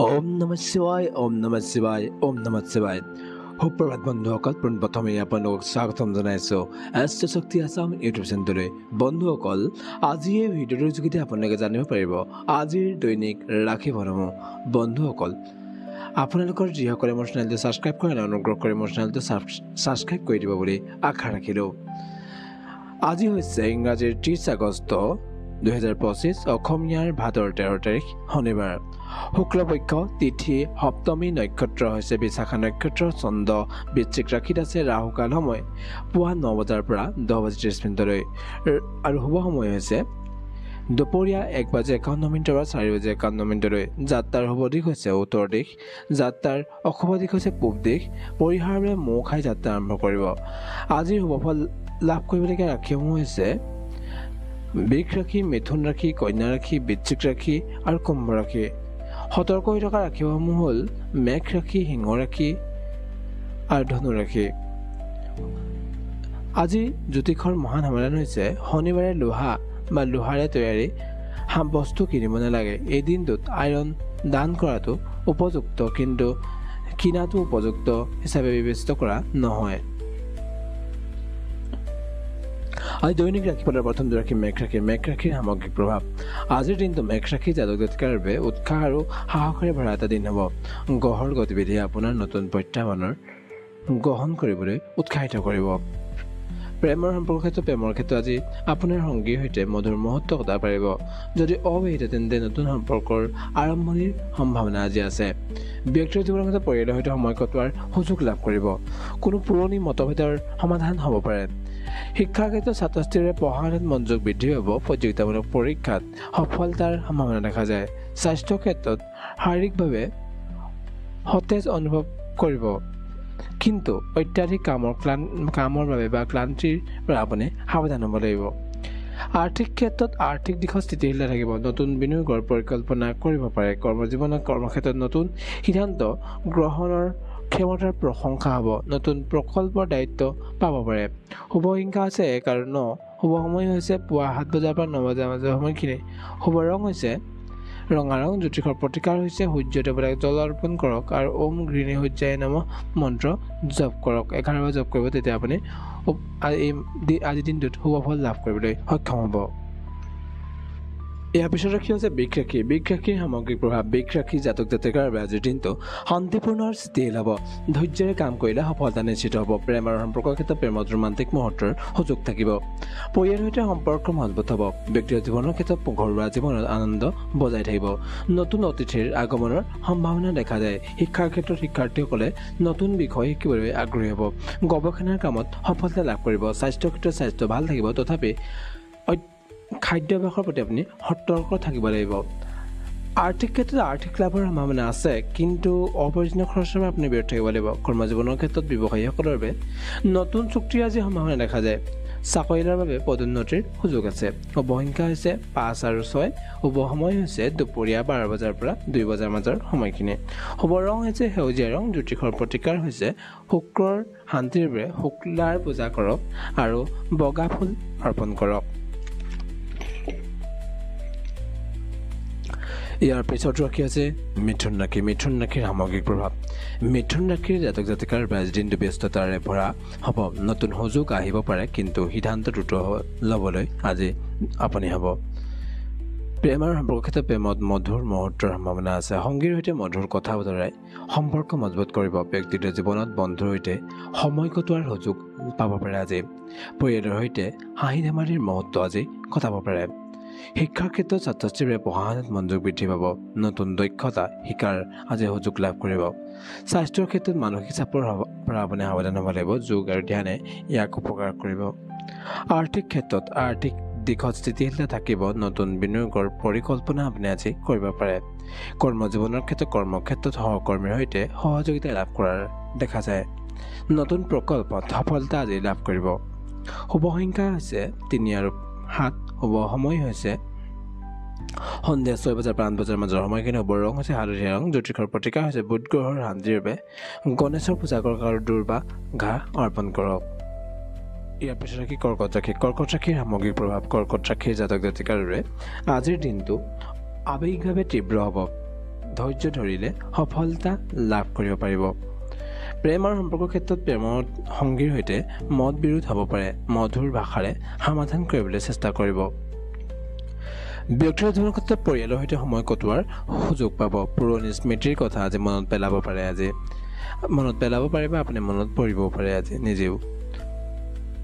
ওম নমঃ শিৱায় ওম নমঃ শিৱায় ওম নমঃ শিৱায় সুপ্ৰভাত বন্ধুসকল পোনপ্ৰথমে আপোনালোকক স্বাগতম জনাইছোঁ এষ্ট্ৰ শক্তি আছাম ইউটিউব চেনেললৈ বন্ধুসকল আজি এই ভিডিঅ'টোৰ যোগেদি আপোনালোকে জানিব পাৰিব আজিৰ দৈনিক ৰাশি ফলসমূহ বন্ধুসকল আপোনালোকৰ যিসকলে মোৰ চেনেলটো ছাবস্ক্ৰাইব কৰে অনুগ্ৰহ কৰি মোৰ চেনেলটো ছাবস্ক্ৰাইব কৰি দিব বুলি আশা ৰাখিলোঁ। আজি হৈছে ইংৰাজীৰ 30 আগষ্ট 2025 অসমীয়াৰ ভাদৰ 13 তাৰিখ শনিবাৰ শুক্লপক্ষ তিথি সপ্তমী নক্ষত্ৰ হৈছে বিশাখা নক্ষত্ৰ চন্দ্ৰ বৃশ্চিক ৰাশিত আছে ৰাহুকাল সময় পুৱা 9 বজাৰ পৰা 10:30 আৰু শুভ সময় হৈছে দুপৰীয়া 1:51 পৰা 4:51 যাত্ৰাৰ শুভ দিশ হৈছে উত্তৰ দিশ যাত্ৰাৰ অশুভ দিশ হৈছে পূব দিশ পৰিহাৰৰে মৌ খাই যাত্ৰা আৰম্ভ কৰিব। আজিৰ শুভফল লাভ কৰিবলগীয়া ৰাশিসমূহ হৈছে বৃষ ৰাশি মিথুন ৰাশি কন্যা ৰাশি বৃশ্চিক ৰাশি আৰু কুম্ভ ৰাশি। সতৰ্ক হৈ থকা ৰাশিসমূহ হ'ল মেঘ ৰাশি সিংহ ৰাশি আৰু ধনু ৰাশি। আজি জ্যোতিষৰ মহান সমাধান হৈছে শনিবাৰে লোহা বা লোহাৰে তৈয়াৰী বস্তু কিনিব নালাগে। এই দিনটোত আইৰণ দান কৰাটো উপযুক্ত কিন্তু কিনাটো উপযুক্ত হিচাপে বিবেচিত কৰা নহয়। আজি দৈনিক ৰাশিফলৰ প্ৰথম দুৰাশি মেঘ ৰাশিৰ সামগ্ৰিক প্ৰভাৱ। আজিৰ দিনটো মেঘ ৰাশি জাতক জাতিকাৰ বাবে উৎসাহ আৰু সাহসেৰে ভৰা এটা দিন হ'ব। গ্ৰহৰ গতিবিধিয়ে আপোনাৰ নতুন প্ৰত্যাহ্বানৰ গ্ৰহণ কৰিবলৈ উৎসাহিত কৰিব। প্ৰেমৰ ক্ষেত্ৰত আজি আপোনাৰ সংগীৰ সৈতে মধুৰ মুহূৰ্ত কটাব পাৰিব। যদি অবিহিত তেন্তে নতুন সম্পৰ্কৰ আৰম্ভণিৰ সম্ভাৱনা আজি আছে। ব্যক্তিৰ জীৱনৰ ক্ষেত্ৰত পৰিয়ালৰ সৈতে সময় কটোৱাৰ সুযোগ লাভ কৰিব। কোনো পুৰণি মতভেদৰ সমাধান হ'ব পাৰে। শিক্ষাৰ ক্ষেত্ৰত ছাত্ৰ ছাত্ৰীৰ পঢ়া শুনাত মনোযোগ বৃদ্ধি পাব। প্ৰতিযোগিতামূলক পৰীক্ষাত সফলতাৰ সম্ভাৱনা দেখা যায়। স্বাস্থ্যৰ ক্ষেত্ৰত শাৰীৰিকভাৱে সতেজ অনুভৱ কৰিব কিন্তু অত্যাধিক কামৰ বাবে বা ক্লান্তিৰ পৰা আপুনি সাৱধান হ'ব লাগিব। আৰ্থিক ক্ষেত্ৰত আৰ্থিক দিশত স্থিতিশীলতা থাকিব। নতুন বিনিয়োগৰ পৰিকল্পনা কৰিব পাৰে। কৰ্মক্ষেত্ৰত নতুন সিদ্ধান্ত গ্ৰহণৰ ক্ষমতাৰ প্ৰশংসা হ'ব। নতুন প্ৰকল্পৰ দায়িত্ব পাব পাৰে। শুভ সংখ্যা হৈছে 1 আৰু 9। শুভ সময় হৈছে পুৱা 7 বজাৰ পৰা 9 বজাৰ মাজৰ সময়খিনি। শুভ ৰং হৈছে ৰঙা ৰং। জ্যোতিষৰ প্ৰতিকাৰ হৈছে সূৰ্য দেৱতাক জল অৰ্পণ কৰক আৰু ওম গৃহিণী সূৰ্যায় নমঃ মন্ত্ৰ জপ কৰক। 11 বাৰ জপ কৰিব তেতিয়া আপুনি আজিৰ দিনটোত শুভ ফল লাভ কৰিবলৈ সক্ষম হ'ব। ইয়াৰ পিছত ৰাশি হৈছে বৃষ ৰাশিৰ সামগ্ৰিক প্ৰভাৱ। বৃষ ৰাশি জাতক জাতিকাৰ বাবে আজিৰ দিনটো শান্তিপূৰ্ণ আৰু স্থিৰ হ'ব। ধৈৰ্যৰে কাম কৰিলে সফলতা নিশ্চিত হ'ব। প্ৰেম আৰু সম্পৰ্কৰ ক্ষেত্ৰত প্ৰেমত ৰোমান্টিক মুহূৰ্তৰ সুযোগ থাকিব। পৰিয়ালৰ সৈতে সম্পৰ্ক মজবুত হ'ব। ব্যক্তিগত জীৱনৰ ক্ষেত্ৰত ঘৰুৱা জীৱনত আনন্দ বজাই থাকিব। নতুন অতিথিৰ আগমনৰ সম্ভাৱনা দেখা যায়। শিক্ষাৰ ক্ষেত্ৰত শিক্ষাৰ্থীসকলে নতুন বিষয় শিকিবলৈ আগ্ৰহী হ'ব। গৱেষণাৰ কামত সফলতা লাভ কৰিব। স্বাস্থ্যৰ ক্ষেত্ৰত স্বাস্থ্য ভাল থাকিব তথাপি খাদ্যাভ্যাসৰ প্ৰতি আপুনি সতৰ্ক থাকিব লাগিব। আৰ্থিক ক্ষেত্ৰত আৰ্থিক লাভৰ সম্ভাৱনা আছে কিন্তু অপ্ৰয়োজনীয় খৰচৰ পৰা আপুনি বিৰত থাকিব লাগিব। কৰ্মজীৱনৰ ক্ষেত্ৰত ব্যৱসায়ীসকলৰ বাবে নতুন চুক্তিৰ আজি সম্ভাৱনা দেখা যায়। চাকৰিয়ালৰ বাবে পদোন্নতিৰ সুযোগ আছে। শুভ সংখ্যা হৈছে 5 আৰু 6। শুভ সময় হৈছে দুপৰীয়া 12 বজাৰ পৰা 2 বজাৰ মাজৰ সময়খিনি। শুভ ৰং হৈছে সেউজীয়া ৰং। জ্যোতিষৰ প্ৰতিকাৰ হৈছে শুক্ৰৰ শান্তিৰ বাবে শুক্লাৰ পূজা কৰক আৰু বগা ফুল অৰ্পণ কৰক। ইয়াৰ পিছত ৰাশি আছে মিথুন ৰাশিৰ সামগ্ৰিক প্ৰভাৱ। মিথুন ৰাশিৰ জাতক জাতিকাৰ আজিৰ দিনটো ব্যস্ততাৰে ভৰা হ'ব। নতুন সুযোগ আহিব পাৰে কিন্তু সিদ্ধান্ত দ্ৰুত ল'বলৈ আজি আপুনি হ'ব। প্ৰেম আৰু সম্পৰ্কৰ ক্ষেত্ৰত প্ৰেমত মধুৰ মুহূৰ্তৰ সম্ভাৱনা আছে। সংগীৰ সৈতে মধুৰ কথা বতৰাই সম্পৰ্ক মজবুত কৰিব। ব্যক্তিগত জীৱনত বন্ধুৰ সৈতে সময় কটোৱাৰ সুযোগ পাব পাৰে। আজি পৰিয়ালৰ সৈতে হাঁহি ধেমালিৰ মুহূৰ্ত আজি কটাব পাৰে। শিক্ষাৰ ক্ষেত্ৰত ছাত্ৰ ছাত্ৰীৰ বাবে পঢ়া শুনাত মনোযোগ বৃদ্ধি পাব। নতুন দক্ষতা শিকাৰ আজি সুযোগ লাভ কৰিব। স্বাস্থ্যৰ ক্ষেত্ৰত মানসিক চাপৰ পৰা আপুনি সাৱধান হ'ব লাগিব। যোগ আৰু ধ্যানে ইয়াক উপকাৰ কৰিব। আৰ্থিক ক্ষেত্ৰত আৰ্থিক দিশত স্থিতিশীলতা থাকিব। নতুন বিনিয়োগৰ পৰিকল্পনা আপুনি আজি কৰিব পাৰে। কৰ্মজীৱনৰ ক্ষেত্ৰত কৰ্মক্ষেত্ৰত সহকৰ্মীৰ সৈতে সহযোগিতা লাভ কৰাৰ দেখা যায়। নতুন প্ৰকল্পত সফলতা আজি লাভ কৰিব। শুভ সংখ্যা হৈছে 3 আৰু 7। শুভ সময় হৈছে সন্ধিয়া 6 বজাৰ পৰা 8 বজাৰ মাজৰ সময়খিনি। শুভ ৰং হৈছে হালধীয়া ৰং। জ্যোতিষৰ প্ৰতিকাৰ হৈছে বুধ গ্ৰহৰ শান্তিৰ বাবে গণেশৰ পূজা কৰক আৰু দুৰ্বা ঘাঁহ অৰ্পণ কৰক। ইয়াৰ পিছত ৰাশি কৰ্কট ৰাশিৰ সামগ্ৰিক প্ৰভাৱ। কৰ্কট ৰাশিৰ জাতক জাতিকাৰ বাবে আজিৰ দিনটো আৱেগিকভাৱে তীব্ৰ হ'ব। ধৈৰ্য ধৰিলে সফলতা লাভ কৰিব পাৰিব। প্ৰেম আৰু সম্পৰ্কৰ ক্ষেত্ৰত প্ৰেমৰ সংগীৰ সৈতে মত বিৰোধ হ'ব পাৰে, মধুৰ ভাষাৰে সমাধান কৰিবলৈ চেষ্টা কৰিব। ব্যক্তিগত জীৱনৰ ক্ষেত্ৰত পৰিয়ালৰ সৈতে সময় কটোৱাৰ সুযোগ পাব। পুৰণি স্মৃতিৰ কথা আজি মনত পেলাব পাৰে বা আপুনি মনত পৰিবও পাৰে আজি নিজেও।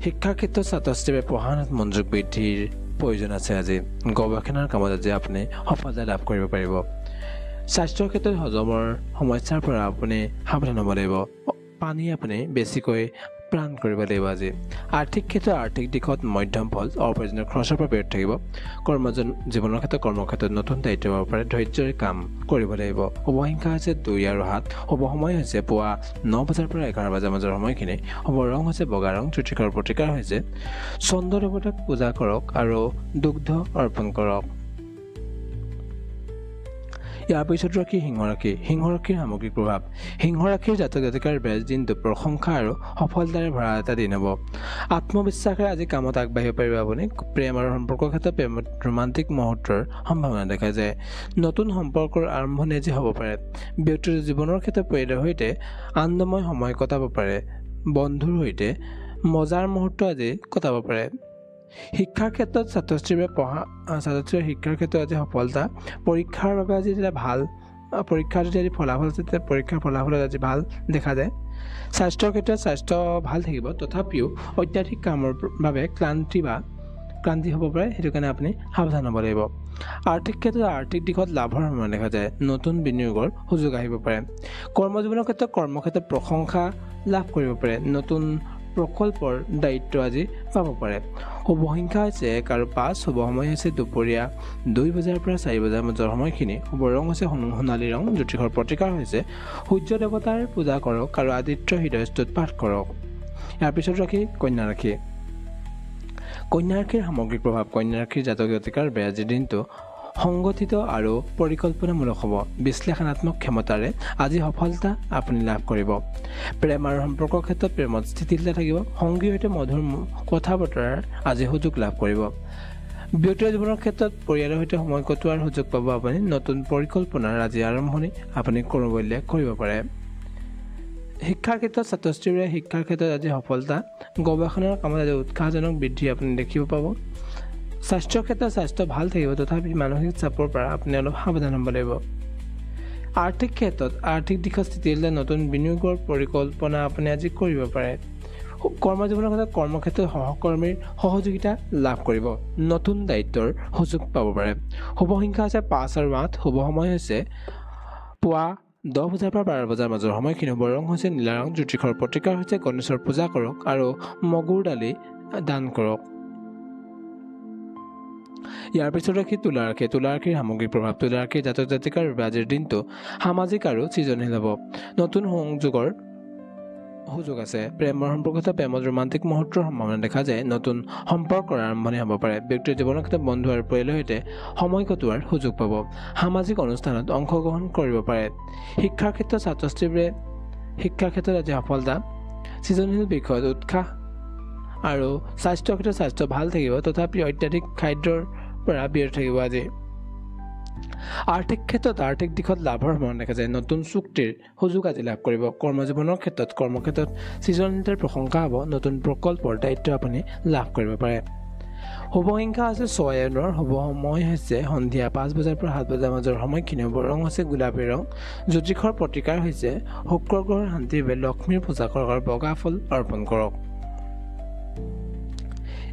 শিক্ষাৰ ক্ষেত্ৰত ছাত্ৰ ছাত্ৰীৰ পঢ়া শুনাত মনোযোগ বৃদ্ধিৰ প্ৰয়োজন আছে আজি। গৱেষণাৰ কামত আজি আপুনি সফলতা লাভ কৰিব পাৰিব। স্বাস্থ্যৰ ক্ষেত্ৰত হজমৰ সমস্যাৰ পৰা আপুনি সাৱধান হ'ব লাগিব। পানী আপুনি বেছিকৈ প্ৰাণ কৰিব লাগিব আজি। আৰ্থিক ক্ষেত্ৰত আৰ্থিক দিশত মধ্যম ফল, অপ্ৰয়োজনীয় খৰচৰ পৰা বিৰত থাকিব। জীৱনৰ ক্ষেত্ৰত কৰ্মক্ষেত্ৰত নতুন দায়িত্ব পাব পাৰে, ধৈৰ্যৰে কাম কৰিব লাগিব। শুভ সংখ্যা হৈছে 2 আৰু 7। শুভ সময় হৈছে পুৱা 9 বজাৰ পৰা 11 বজাৰ মাজৰ সময়খিনি। শুভ ৰং হৈছে বগা ৰং। জ্যোতিষৰ প্ৰতিকাৰ হৈছে চন্দ্ৰ দেৱতাক পূজা কৰক আৰু দুগ্ধ অৰ্পণ কৰক। ইয়াৰ পিছত ৰাশি সিংহ ৰাশি। সিংহ ৰাশিৰ সামগ্ৰিক প্ৰভাৱ। সিংহ ৰাশিৰ জাতক জাতিকাৰ বেজ দিনটো প্ৰশংসা আৰু সফলতাৰে ভৰা এটা দিন হ'ব। আত্মবিশ্বাসেৰে আজি কামত আগবাঢ়িব পাৰিব আপুনি। প্ৰেম আৰু সম্পৰ্কৰ ক্ষেত্ৰত প্ৰেমত ৰোমান্টিক মুহূৰ্তৰ সম্ভাৱনা দেখা যায়। নতুন সম্পৰ্কৰ আৰম্ভণি আজি হ'ব পাৰে। ব্যক্তিগত জীৱনৰ ক্ষেত্ৰত পৰিয়ালৰ সৈতে আনন্দময় সময় কটাব পাৰে। বন্ধুৰ সৈতে মজাৰ মুহূৰ্ত আজি কটাব পাৰে। শিক্ষাৰ ক্ষেত্ৰত ছাত্ৰ ছাত্ৰীৰ শিক্ষাৰ ক্ষেত্ৰত আজি সফলতা। পৰীক্ষাৰ বাবে আজি যেতিয়া ভাল পৰীক্ষা যদি আজি ফলাফল আছে তেতিয়া পৰীক্ষাৰ ফলাফলত আজি ভাল দেখা যায়। স্বাস্থ্যৰ ক্ষেত্ৰত স্বাস্থ্য ভাল থাকিব, তথাপিও অত্যাধিক কামৰ বাবে ক্লান্তি হ'ব পাৰে, সেইটো কাৰণে আপুনি সাৱধান হ'ব লাগিব। আৰ্থিক ক্ষেত্ৰত আৰ্থিক দিশত লাভৰ সম্ভাৱনা দেখা যায়। নতুন বিনিয়োগৰ সুযোগ আহিব পাৰে। কৰ্মজীৱনৰ ক্ষেত্ৰত কৰ্মক্ষেত্ৰত প্ৰশংসা লাভ কৰিব পাৰে। নতুন প্ৰকল্পৰ দায়িত্ব আজি পাব পাৰে। শুভ সংখ্যা হৈছে 1 আৰু 5। শুভ সময় হৈছে দুপৰীয়া 2 বজাৰ পৰা 4 বজাৰ মাজৰ সময়খিনি। শুভ ৰং হৈছে সোণালী ৰং। জ্যোতিষৰ প্ৰতিকাৰ হৈছে সূৰ্য দেৱতাৰ পূজা কৰক আৰু আদিত্য হৃদয়স্তুত পাঠ কৰক। ইয়াৰ পিছত ৰাশি কন্যা ৰাশি। কন্যা ৰাশিৰ সামগ্ৰিক প্ৰভাৱ। কন্যা ৰাশিৰ জাতক জাতিকাৰ আজিৰ দিনটো সংগঠিত আৰু পৰিকল্পনামূলক হ'ব। বিশ্লেষণাত্মক ক্ষমতাৰে আজি সফলতা আপুনি লাভ কৰিব। প্ৰেম আৰু সম্পৰ্কৰ ক্ষেত্ৰত প্ৰেমত স্থিতিশীলতা থাকিব। সংগীৰ সৈতে মধুৰ কথা বতৰাৰ আজি সুযোগ লাভ কৰিব। ব্যক্তিগত জীৱনৰ ক্ষেত্ৰত পৰিয়ালৰ সৈতে সময় কটোৱাৰ সুযোগ পাব আপুনি। নতুন পৰিকল্পনাৰ আজি আৰম্ভণি আপুনি কৰিব পাৰে। শিক্ষাৰ ক্ষেত্ৰত ছাত্ৰ ছাত্ৰীৰে শিক্ষাৰ ক্ষেত্ৰত আজি সফলতা। গৱেষণাৰ কামত আজি উৎসাহজনক বৃদ্ধি আপুনি দেখিব পাব। স্বাস্থ্যৰ ক্ষেত্ৰত স্বাস্থ্য ভাল থাকিব, তথাপি মানসিক চাপৰ পৰা আপুনি অলপ সাৱধান হ'ব লাগিব। আৰ্থিক ক্ষেত্ৰত আৰ্থিক দিশত স্থিতিশীলতা, নতুন বিনিয়োগৰ পৰিকল্পনা আপুনি আজি কৰিব পাৰে। কৰ্মজীৱনৰ ক্ষেত্ৰত কৰ্মক্ষেত্ৰত সহকৰ্মীৰ সহযোগিতা লাভ কৰিব। নতুন দায়িত্বৰ সুযোগ পাব পাৰে। শুভ সংখ্যা হৈছে 5 আৰু 8। শুভ সময় হৈছে পুৱা 10 বজাৰ পৰা 12 বজাৰ মাজৰ সময়খিনি। শুভ ৰং হৈছে নীলা ৰং। জ্যোতিষৰ প্ৰতিকাৰ হৈছে গণেশৰ পূজা কৰক আৰু মগুৰ দালি দান কৰক। ইয়াৰ পিছত ৰাশি তুলা ৰাশি। তুলা ৰাশিৰ সামগ্ৰিক প্ৰভাৱ। তুলা ৰাশিৰ জাতক জাতিকাৰ বাবে আজিৰ দিনটো সামাজিক আৰু সৃজনশীল হ'ব। নতুন সংযোগৰ সুযোগ আছে। প্ৰেমৰ সম্পৰ্কত প্ৰেমত ৰোমান্টিক মুহূৰ্তৰ সম্ভাৱনা দেখা যায়। নতুন সম্পৰ্কৰ আৰম্ভণি হ'ব পাৰে। ব্যক্তিৰ জীৱনৰ ক্ষেত্ৰত বন্ধু আৰু পৰিয়ালৰ সৈতে সময় কটোৱাৰ সুযোগ পাব। সামাজিক অনুষ্ঠানত অংশগ্ৰহণ কৰিব পাৰে। শিক্ষাৰ ক্ষেত্ৰত ছাত্ৰ ছাত্ৰীবোৰে শিক্ষাৰ ক্ষেত্ৰত আজি সফলতা। সৃজনশীল বিষয়ত উৎসাহ আৰু স্বাস্থ্যৰ ক্ষেত্ৰত স্বাস্থ্য ভাল থাকিব, তথাপি অত্যাধিক খাদ্যৰ পৰা বিৰত থাকিব আজি। আৰ্থিক ক্ষেত্ৰত আৰ্থিক দিশত লাভৰ সম্ভাৱনা দেখা যায়। নতুন চুক্তিৰ সুযোগ আজি লাভ কৰিব। কৰ্মজীৱনৰ ক্ষেত্ৰত কৰ্মক্ষেত্ৰত সৃজনশীলতাৰ প্ৰশংসা হ'ব। নতুন প্ৰকল্পৰ দায়িত্ব আপুনি লাভ কৰিব পাৰে। শুভ সংখ্যা হৈছে 6 আৰু 9। শুভ সময় হৈছে সন্ধিয়া 5 বজাৰ পৰা 7 বজাৰ মাজৰ সময়খিনি। শুভ ৰং হৈছে গোলাপী ৰং। জ্যোতিষৰ প্ৰতিকাৰ হৈছে শুক্ৰ গ্ৰহৰ শান্তিৰ বাবে লক্ষ্মীৰ পূজা কৰক আৰু বগা ফুল অৰ্পণ কৰক।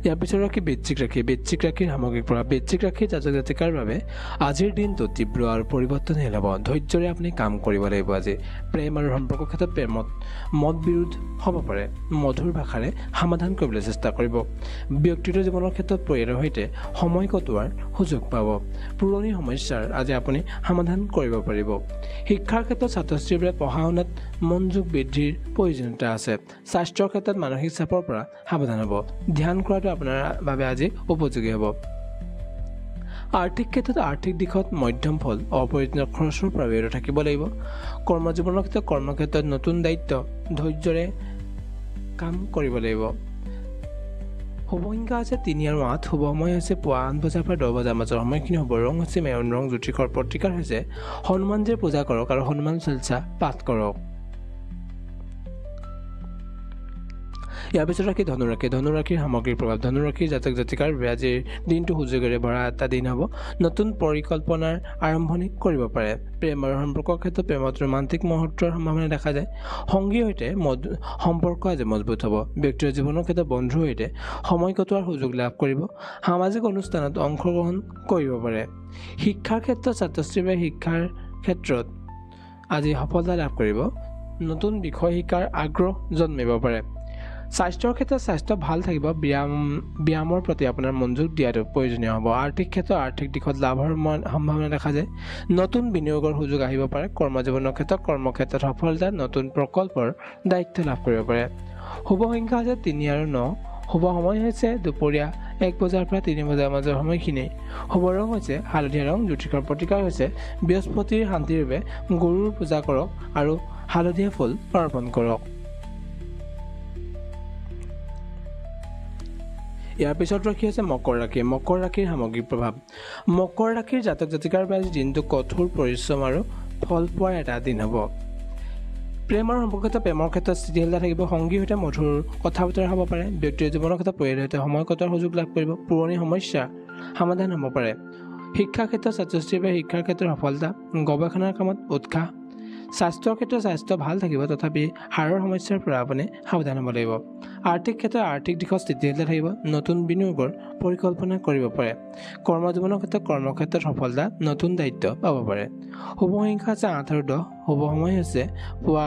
ইয়াৰ পিছত ৰাশি বৃশ্চিক ৰাশি। বৃশ্চিক ৰাশিৰ সামগ্ৰিক প্ৰভাৱ। বৃশ্চিক ৰাশিৰ জাতক জাতিকাৰ বাবে আজিৰ দিনটো তীব্ৰ আৰু পৰিৱৰ্তনশীল হ'ব। ধৈৰ্যৰে আপুনি কাম কৰিব লাগিব আজি। প্ৰেম আৰু সম্পৰ্কৰ ক্ষেত্ৰত প্ৰেমত মত বিৰোধ হ'ব পাৰে। মধুৰ ভাষাৰে সমাধান কৰিবলৈ চেষ্টা কৰিব। ব্যক্তিগত জীৱনৰ ক্ষেত্ৰত পৰিয়ালৰ সৈতে সময় কটোৱাৰ সুযোগ পাব। পুৰণি সমস্যাৰ আজি আপুনি সমাধান কৰিব পাৰিব। শিক্ষাৰ ক্ষেত্ৰত ছাত্ৰ ছাত্ৰীবোৰে পঢ়া শুনাত মনোযোগ বৃদ্ধিৰ প্ৰয়োজনীয়তা আছে। স্বাস্থ্যৰ ক্ষেত্ৰত মানসিক চাপৰ পৰা সাৱধান হ'ব। ধ্যান কৰাটো আপোনাৰ বাবে আজি উপযোগী হ'ব। আৰ্থিক ক্ষেত্ৰত আৰ্থিক দিশত মধ্যম ফল, অপ্ৰয়োজনীয় খৰচৰ পৰা বিৰত থাকিব লাগিব। কৰ্মজীৱনৰ ক্ষেত্ৰত কৰ্মক্ষেত্ৰত নতুন দায়িত্ব ধৈৰ্যৰে কাম কৰিব লাগিব। শুভ সংখ্যা আছে 3 আৰু 8 শুভ সময় হৈছে পুৱা 8 বজাৰ পৰা 10 বজাৰ মাজৰ সময়খিনি হ'ব ৰং হৈছে মেৰুন ৰং জ্যোতিষৰ প্ৰতিকাৰ হৈছে হনুমানজীৰ পূজা কৰক আৰু হনুমান চালিসা পাঠ কৰক ইয়াৰ পিছত ৰাখি ধনুৰাশিৰ সামগ্ৰীৰ প্ৰভাৱ ধনুৰাশিৰ জাতক জাতিকাৰ আজিৰ দিনটো সুযোগেৰে ভৰা এটা দিন হ'ব নতুন পৰিকল্পনাৰ আৰম্ভণি কৰিব পাৰে প্ৰেম আৰু সম্পৰ্কৰ ক্ষেত্ৰত প্ৰেমত ৰোমান্টিক মুহূৰ্তৰ সম্ভাৱনা দেখা যায় সংগীৰ সৈতে সম্পৰ্ক আজি মজবুত হ'ব ব্যক্তিৰ জীৱনৰ ক্ষেত্ৰত বন্ধুৰ সৈতে সময় কটোৱাৰ সুযোগ লাভ কৰিব সামাজিক অনুষ্ঠানত অংশগ্ৰহণ কৰিব পাৰে শিক্ষাৰ ক্ষেত্ৰত ছাত্ৰ-ছাত্ৰীৰ শিক্ষাৰ ক্ষেত্ৰত আজি সফলতা লাভ কৰিব নতুন বিষয় শিকাৰ আগ্ৰহ জন্মিব পাৰে স্বাস্থ্যৰ ক্ষেত্ৰত স্বাস্থ্য ভাল থাকিব ব্যায়ামৰ প্ৰতি আপোনাৰ মনোযোগ দিয়াটো প্ৰয়োজনীয় হ'ব আৰ্থিক ক্ষেত্ৰত আৰ্থিক দিশত লাভৰ সম্ভাৱনা দেখা যায় নতুন বিনিয়োগৰ সুযোগ আহিব পাৰে কৰ্মজীৱনৰ ক্ষেত্ৰত কৰ্মক্ষেত্ৰত সফলতা নতুন প্ৰকল্পৰ দায়িত্ব লাভ কৰিব পাৰে শুভ সংখ্যা আছে 3 আৰু 9 শুভ সময় হৈছে দুপৰীয়া 1 বজাৰ পৰা 3 বজাৰ মাজৰ সময়খিনি শুভ ৰং হৈছে হালধীয়া ৰং জ্যোতিষৰ প্ৰতিকাৰ হৈছে বৃহস্পতিৰ শান্তিৰ বাবে গৰুৰ পূজা কৰক আৰু হালধীয়া ফুল অৰ্পণ কৰক ইয়াৰ পিছত ৰাখি আছে মকৰ ৰাশিৰ সামগ্ৰিক প্ৰভাৱ মকৰ ৰাশিৰ জাতক জাতিকাৰ বাবে দিনটো কঠোৰ পৰিশ্ৰম আৰু ফল পোৱাৰ এটা দিন হ'ব প্ৰেমৰ সম্পৰ্কত প্ৰেমৰ ক্ষেত্ৰত স্থিতিশীলতা থাকিব সংগীৰ সৈতে মধুৰ কথা বতৰা হ'ব পাৰে ব্যক্তিৰ জীৱনৰ ক্ষেত্ৰত পৰিয়ালৰ সৈতে সময় কটোৱাৰ সুযোগ লাভ কৰিব পুৰণি সমস্যা সমাধান হ'ব পাৰে শিক্ষাৰ ক্ষেত্ৰত ছাত্ৰ-ছাত্ৰীৰ বাবে শিক্ষাৰ ক্ষেত্ৰত সফলতা গৱেষণাৰ কামত উৎসাহ স্বাস্থ্যৰ ক্ষেত্ৰত স্বাস্থ্য ভাল থাকিব তথাপি হাড়ৰ সমস্যাৰ পৰা আপুনি সাৱধান হ'ব লাগিব আৰ্থিক ক্ষেত্ৰত আৰ্থিক দিশত স্থিতিশীলতা থাকিব নতুন বিনিয়োগৰ পৰিকল্পনা কৰিব পাৰে কৰ্মজীৱনৰ ক্ষেত্ৰত কৰ্মক্ষেত্ৰত সফলতা নতুন দায়িত্ব পাব পাৰে শুভ সংখ্যা আছে 8 আৰু 10 শুভ সময় হৈছে পুৱা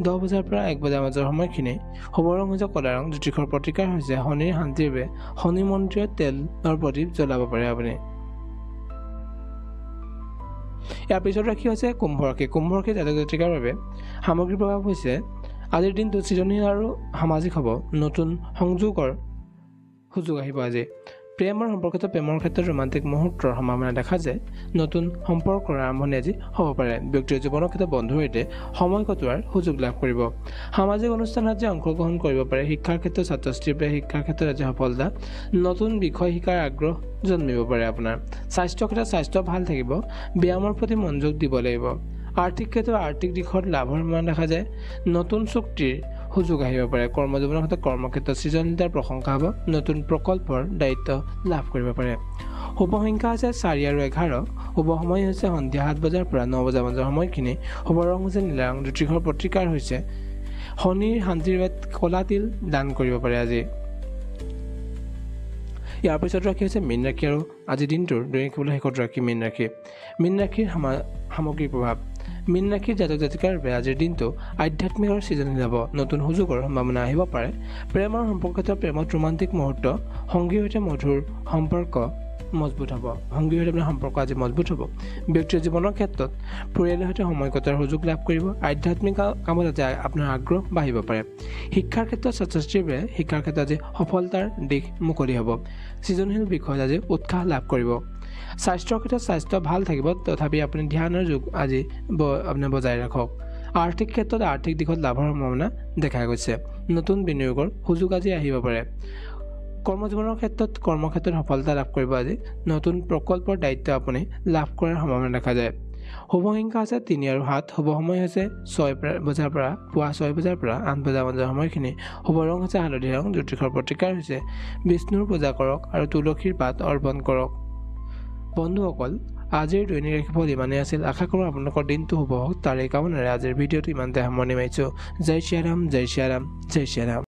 10 বজাৰ পৰা 1 বজাৰ মাজৰ সময়খিনি শুভ ৰং হৈছে কলা ৰং জ্যোতিষৰ প্ৰতিকাৰ হৈছে শনিৰ শান্তিৰ বাবে শনি মন্দিৰত তেলৰ প্ৰদীপ জ্বলাব পাৰে আপুনি ইয়াৰ পিছত ৰাখি হৈছে কুম্ভ ৰাশি জাতক জাতিকাৰ বাবে সামগ্ৰিক প্ৰভাৱ হৈছে আজিৰ দিনটো সৃজনীশীল আৰু সামাজিক হ'ব নতুন সংযোগৰ সুযোগ আহিব আজি প্ৰেমৰ সম্পৰ্কত প্ৰেমৰ ক্ষেত্ৰত ৰোমান্টিক মুহূৰ্তৰ সম্ভাৱনা দেখা যায় নতুন সম্পৰ্কৰ আৰম্ভণি আজি হ'ব পাৰে ব্যক্তিৰ জীৱনৰ ক্ষেত্ৰত বন্ধুৰ সৈতে সময় কটোৱাৰ সুযোগ লাভ কৰিব সামাজিক অনুষ্ঠানত আজি অংশগ্ৰহণ কৰিব পাৰে শিক্ষাৰ ক্ষেত্ৰত ছাত্ৰ-ছাত্ৰীৰ বাবে শিক্ষাৰ ক্ষেত্ৰত আজি সফলতা নতুন বিষয় শিকাৰ আগ্ৰহ জন্মিব পাৰে আপোনাৰ স্বাস্থ্যৰ ক্ষেত্ৰত স্বাস্থ্য ভাল থাকিব ব্যায়ামৰ প্ৰতি মনোযোগ দিব লাগিব আৰ্থিক ক্ষেত্ৰত আৰ্থিক দিশত লাভৰ সম্ভাৱনা দেখা যায় নতুন চুক্তিৰ সুযোগ আহিব পাৰে কৰ্মজীৱনৰ ক্ষেত্ৰত কৰ্মক্ষেত্ৰত সৃজনীশীলতাৰ প্ৰশংসা হ'ব নতুন প্ৰকল্পৰ দায়িত্ব লাভ কৰিব পাৰে শুভ সংখ্যা আছে 4 আৰু 11 শুভ সময় হৈছে সন্ধিয়া 7 বজাৰ পৰা 9 বজাৰ মাজৰ সময়খিনি শুভ ৰং হৈছে নীলা ৰং জ্যোতিষৰ প্ৰতিকাৰ হৈছে শনিৰ শান্তিৰ বাবে কলা তিল দান কৰিব পাৰে আজি ইয়াৰ পিছত ৰাখি হৈছে মীন ৰাশি আৰু আজিৰ দিনটোৰ দৈনিক ফলৰ শেষত ৰাখি মীন ৰাশিৰ সামগ্ৰিক প্ৰভাৱ মীন ৰাশিৰ জাতক জাতিকাৰ বাবে আজিৰ দিনটো আধ্যাত্মিক আৰু সৃজনীশীল হ'ব নতুন সুযোগৰ সম্ভাৱনা আহিব পাৰে প্ৰেমৰ সম্পৰ্কত প্ৰেমত ৰোমান্টিক মুহূৰ্ত সংগীৰ সৈতে মধুৰ সম্পৰ্ক মজবুত হ'ব সংগীৰ সৈতে আপোনাৰ সম্পৰ্ক আজি মজবুত হ'ব ব্যক্তিৰ জীৱনৰ ক্ষেত্ৰত পৰিয়ালৰ সৈতে সময় কটোৱাৰ সুযোগ লাভ কৰিব আধ্যাত্মিক কামত আজি আপোনাৰ আগ্ৰহ বাঢ়িব পাৰে শিক্ষাৰ ক্ষেত্ৰত ছাত্ৰ-ছাত্ৰীৰ বাবে শিক্ষাৰ ক্ষেত্ৰত আজি সফলতাৰ দিশ মুকলি হ'ব সৃজনীশীল বিষয়ত আজি উৎসাহ লাভ কৰিব স্বাস্থ্যৰ ক্ষেত্ৰত স্বাস্থ্য ভাল থাকিব তথাপি আপুনি ধ্যানৰ যুগ আজি আপুনি বজাই ৰাখক আৰ্থিক ক্ষেত্ৰত আৰ্থিক দিশত লাভৰ সম্ভাৱনা দেখা গৈছে নতুন বিনিয়োগৰ সুযোগ আজি আহিব পাৰে কৰ্মজীৱনৰ ক্ষেত্ৰত কৰ্মক্ষেত্ৰত সফলতা লাভ কৰিব আজি নতুন প্ৰকল্পৰ দায়িত্ব আপুনি লাভ কৰাৰ সম্ভাৱনা দেখা যায় শুভ সংখ্যা আছে 3 আৰু 7 শুভ সময় হৈছে 6 বজাৰ পৰা পুৱা 6 বজাৰ পৰা 8 বজাৰ মাজৰ সময়খিনি শুভ ৰং হৈছে হালধীয়া ৰং জ্যোতিষৰ প্ৰতিকাৰ হৈছে বিষ্ণুৰ পূজা কৰক আৰু তুলসীৰ পাত অৰ্পণ কৰক বন্ধুসকল আজিৰ দৈনিক ৰাশিফল ইমানেই আছিল আশা কৰোঁ আপোনালোকৰ দিনটো শুভ হওক তাৰে কামনাৰে আজিৰ ভিডিঅ'টো ইমানতে সামৰণি মাৰিছোঁ জয় শ্ৰী ৰাম জয় শ্ৰী ৰাম জয় শ্ৰী ৰাম